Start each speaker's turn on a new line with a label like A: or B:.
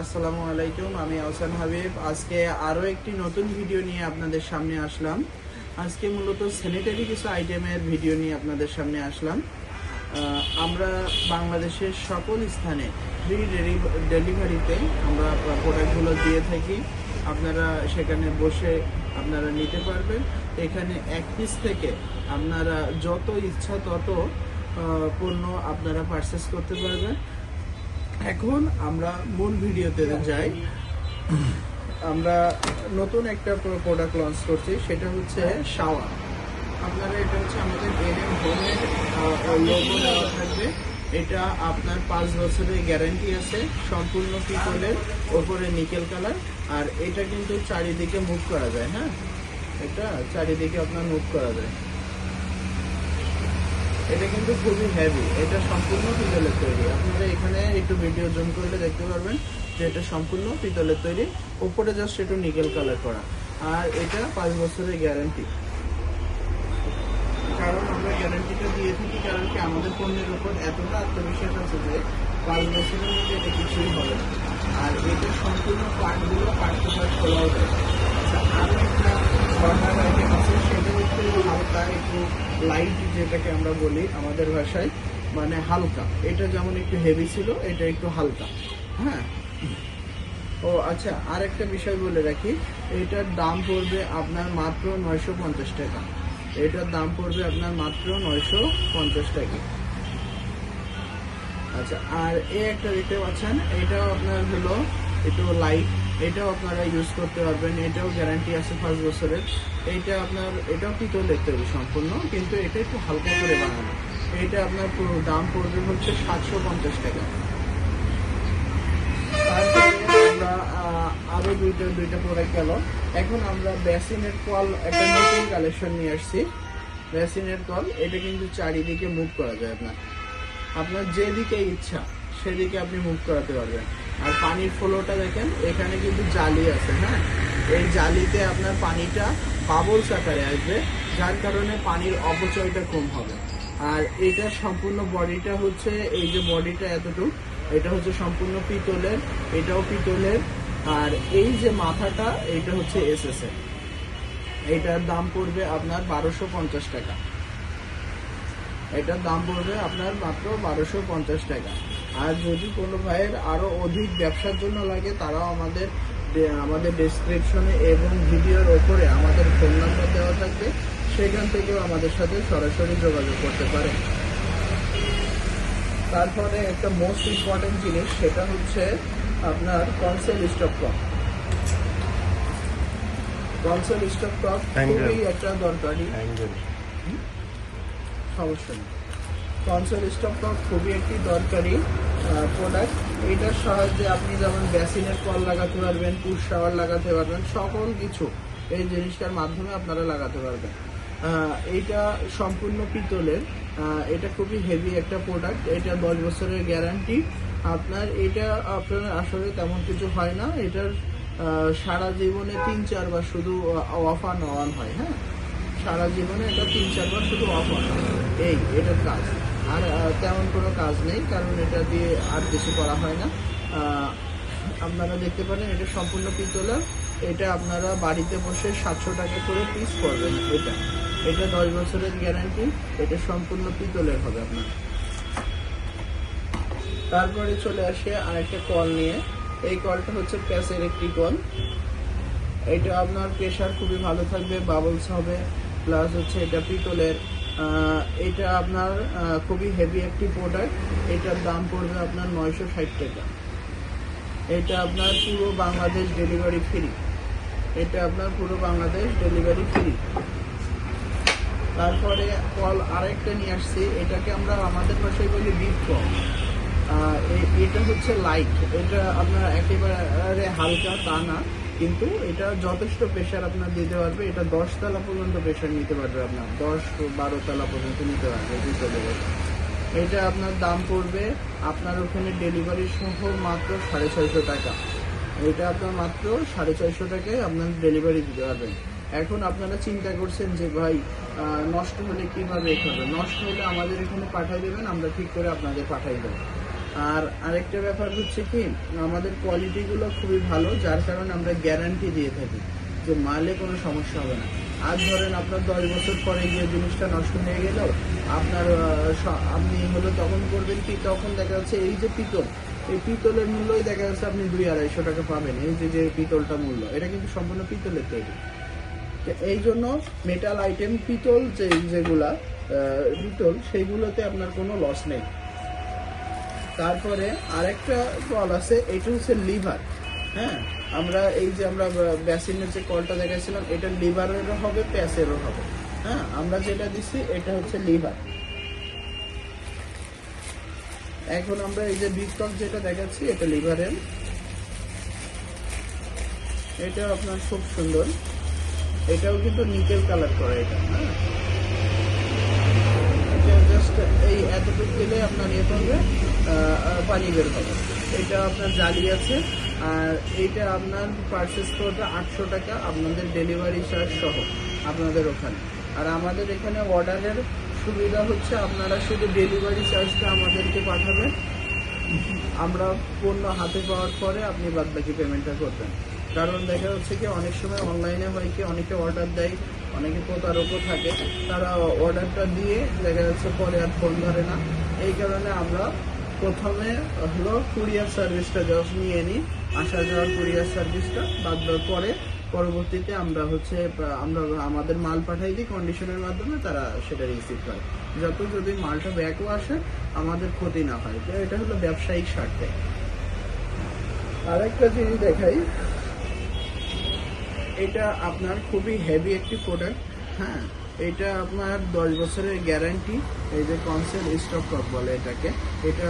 A: আসসালামু আলাইকুম, আমি আহসান হাবিব। আজকে আরও একটি নতুন ভিডিও নিয়ে আপনাদের সামনে আসলাম। আজকে মূলত স্যানিটারি কিছু আইটেমের ভিডিও নিয়ে আপনাদের সামনে আসলাম। আমরা বাংলাদেশের সকল স্থানে ফ্রি ডেলিভারিতে আমরা প্রোডাক্টগুলো দিয়ে থাকি। আপনারা সেখানে বসে আপনারা নিতে পারবেন। এখানে এক পিস থেকে আপনারা যত ইচ্ছা তত পণ্য আপনারা পারচেস করতে পারবেন। এখন আমরা মূল ভিডিওতে যাই। আমরা নতুন একটা প্রোডাক্ট লঞ্চ করছি, সেটা হচ্ছে শাওয়ার। আপনারা এটা হচ্ছে আমাদের এনএম হোমের লোগো দেওয়া থাকবে। এটা আপনার 5 বছরের গ্যারান্টি আছে, সম্পূর্ণ পিতলের, ওপরে নিকেল কালার। আর এটা কিন্তু চারিদিকে মুভ করা যায়। হ্যাঁ, এটা চারিদিকে আপনার মুভ করা যায়। এটা কিন্তু খুবই হেভি, এটা সম্পূর্ণ পিতলের তৈরি। আপনারা এখানে একটু ভিডিও জুম করলে দেখতে পারবেন যে এটা সম্পূর্ণ পিতলের তৈরি, উপরে জাস্ট একটু নিকেল কালার করা। আর এটা 5 বছরের গ্যারান্টি। কারণ আমরা গ্যারান্টিটা দিয়ে থাকি, কারণ কি আমাদের পণ্যের উপর এতটা আত্মবিশ্বাস আছে যে 5 বছরের মধ্যে এটা কিছুই হবে না। আর এটা সম্পূর্ণ পার্টগুলো পার্ট টু পার্ট খোলাও যায়। আচ্ছা, আরও একটা কর্নার আইটেম আছে, সেটা হচ্ছে হালকা একটু লাইট, যেটাকে আমরা বলি আমাদের ভাষায়, মানে হালকা। এটা যেমন একটু হেভি ছিল, এটা একটু হালকা। হ্যাঁ, ও আচ্ছা, আর একটা বিষয় বলে রাখি, এটার দাম পড়বে আপনার মাত্র 950 টাকা। এটার দাম পড়বে আপনার মাত্র 950 টাকা। আচ্ছা, আর এই একটা দেখতে পাচ্ছেন, এটাও আপনার হলো একটু লাইট, এটাও আপনারা ইউজ করতে পারবেন। এটাও গ্যারান্টি আছে 5 বছরের। এইটা আপনার, এটাও পিতলের তৈরি সম্পূর্ণ, কিন্তু এটা একটু হালকা করে বানানো। এইটা আপনার পুরো দাম পড়বে হচ্ছে 750 টাকা। তারপরে আমরা আরো দুইটা প্রোডাক্ট গেল। এখন আমরা বেসিনের কল একটা নতুন কালেকশন নিয়ে আসছি। বেসিনের কল, এটা কিন্তু চারিদিকে মুভ করা যায়। আপনার যেদিকে ইচ্ছা সেদিকে আপনি মুভ করাতে পারবেন। আর পানির ফ্লোটা দেখেন, এখানে কিন্তু জালি আছে। হ্যাঁ, এই জালিতে আপনার পানিটা বাবলস আকারে আসবে, যার কারণে পানির অপচয়টা কম হবে। আর এটা সম্পূর্ণ বডিটা হচ্ছে, এই যে বডিটা এতটুকু, এটা হচ্ছে সম্পূর্ণ পিতলের, এটাও পিতলের। আর এই যে মাথাটা, এটা হচ্ছে এসএস এর। এটার দাম পড়বে আপনার 1250 টাকা। এটার দাম পড়বে আপনার মাত্র 1250 টাকা। আর যদি কোনো ভাইয়ের আরো অধিক ব্যবসার জন্য লাগে, তারাও আমাদের ডেসক্রিপশনে এবং ভিডিওর ওপরে আমাদের ফোন নাম্বার দেওয়া থাকবে, সেখান থেকেও আমাদের সাথে সরাসরি যোগাযোগ করতে পারেন। তারপরে একটা মোস্ট ইম্পর্টেন্ট জিনিস, সেটা হচ্ছে আপনার conceal stop top. Conceal stop top খুবই একটা দরকারি, সমস্যা নেই। কনসোল স্টপ টপ খুবই একটি দরকারি প্রোডাক্ট। এটার সাহায্যে আপনি যেমন বেসিনের কল লাগাতে পারবেন, পুশ শাওয়ার লাগাতে পারবেন, সকল কিছু এই জিনিসটার মাধ্যমে আপনারা লাগাতে পারবেন। এটা সম্পূর্ণ পিতলের, এটা খুবই হেভি একটা প্রোডাক্ট। এটা 10 বছরের গ্যারান্টি। এটা আপনার আসলে তেমন কিছু হয় না। এটার সারা জীবনে 3-4 বার শুধু অফ অন অন হয়। হ্যাঁ, সারা জীবনে এটা 3-4 বার শুধু অফ অন হয়, এটার কাজ। আর তেমন কোনো কাজ নেই, কারণ এটা দিয়ে আর কিছু করা হয় না। আপনারা দেখতে পারেন, এটা সম্পূর্ণ পিতলের। এটা আপনারা বাড়িতে বসে 700 টাকা করে পিস করবেন। এটা 10 বছরের গ্যারান্টি। এটা সম্পূর্ণ পিতলের হবে আপনার। তারপরে চলে আসে আরেকটা কল নিয়ে। এই কলটা হচ্ছে প্যাস ইলেকট্রিক কল। এটা আপনার প্রেশার খুবই ভালো থাকবে, বাবলস হবে, প্লাস হচ্ছে এটা পিতলের। এটা আপনার খুবই হেভি একটি প্রোডাক্ট। এটার দাম পড়বে আপনার 960 টাকা। এটা আপনার পুরো বাংলাদেশ ডেলিভারি ফ্রি। এটা আপনার পুরো বাংলাদেশ ডেলিভারি ফ্রি। তারপরে কল আরেকটা নিয়ে আসছি, এটাকে আমরা আমাদের ভাষায় বলি বিগ কল। এটা হচ্ছে লাইট। এটা আপনার একেবারে হালকা তা না, কিন্তু এটা যথেষ্ট প্রেশার আপনার দিতে পারবে। এটা 10 তলা পর্যন্ত প্রেশার নিতে পারবে, আপনার 10-12 তলা পর্যন্ত নিতে পারবে পিতলের। এটা আপনার দাম পড়বে আপনার ওখানে ডেলিভারি সহ মাত্র 650 টাকা। এটা আপনার মাত্র 650 টাকায় আপনার ডেলিভারি দিতে পারবেন। এখন আপনারা চিন্তা করছেন যে ভাই নষ্ট হলে কিভাবে হবে। নষ্ট হলে আমাদের এখানে পাঠিয়ে দেবেন, আমরা ঠিক করে আপনাদের পাঠিয়ে দেবো। আর আরেকটা ব্যাপার হচ্ছে কি, আমাদের কোয়ালিটিগুলো খুবই ভালো, যার কারণে আমরা গ্যারান্টি দিয়ে থাকি যে মালে কোনো সমস্যা হবে না। আর ধরেন আপনার 10 বছর পরে গিয়ে জিনিসটা নষ্ট হয়ে গেল, আপনার আপনি হলো তখন করবেন কি, তখন দেখা যাচ্ছে এই যে পিতল, এই পিতলের মূল্যই দেখা যাচ্ছে আপনি 200-250 টাকা পাবেন। এই যে পিতলটা মূল্য, এটা কিন্তু সম্পূর্ণ পিতলের তৈরি। এই জন্য মেটাল আইটেম, পিতল যেগুলা পিতল, সেইগুলোতে আপনার কোনো লস নেই। তারপরে আরেকটা কল আছে, এটা হচ্ছে লিভার। হ্যাঁ, আমরা এই যে আমরা বেসিনের যে কলটা দেখাচ্ছিলাম, এটা লিভারেরও হবে, প্যাসেরও হবে। হ্যাঁ, আমরা যেটা দিচ্ছি এটা হচ্ছে লিভার। এখন আমরা এই যে বিস্টক যেটা দেখাচ্ছি, এটা লিভারের। এটা আপনার খুব সুন্দর, এটাও কিন্তু নিকেল কালার করা এটা। হ্যাঁ, এটা জাস্ট এই এতটুকু দিলে আপনার ইয়ে করবে, পানি বের হবে। এটা আপনার জালি আছে। আর এইটা আপনার পারচেস করবে 800 টাকা, আপনাদের ডেলিভারি চার্জ সহ আপনাদের ওখানে। আর আমাদের এখানে অর্ডারের সুবিধা হচ্ছে, আপনারা শুধু ডেলিভারি চার্জটা আমাদেরকে পাঠাবেন, আমরা পণ্য হাতে পাওয়ার পরে আপনি বাদবাকি পেমেন্টটা করবেন। কারণ দেখা যাচ্ছে কি, অনেক সময় অনলাইনে হয় কি, অনেকে অর্ডার দেয়, অনেকে প্রতারকও থাকে, তারা অর্ডারটা দিয়ে দেখা যাচ্ছে পরে আর ফোন ধরে না। এই কারণে আমরা প্রথমে হলো কুরিয়ার সার্ভিসটা জাস্ট নিয়ে নিই, আসা যাওয়ার কুরিয়ার সার্ভিসটা, বাদ দেওয়ার পরে পরবর্তীতে আমরা আমাদের মাল পাঠাই দিই কন্ডিশনের মাধ্যমে, তারা সেটা রিসিভ করে। যদি মালটা ব্যাকও আসে, আমাদের ক্ষতি না হয়। তো এটা হলো ব্যবসায়িক স্বার্থে। আরেকটা জিনিস দেখাই, এটা আপনার খুবই হেভি একটি প্রোডাক্ট। হ্যাঁ, এটা আপনার 10 বছরের গ্যারান্টি। এই যে কনসেল স্টপ টপ বলে এটাকে, এটা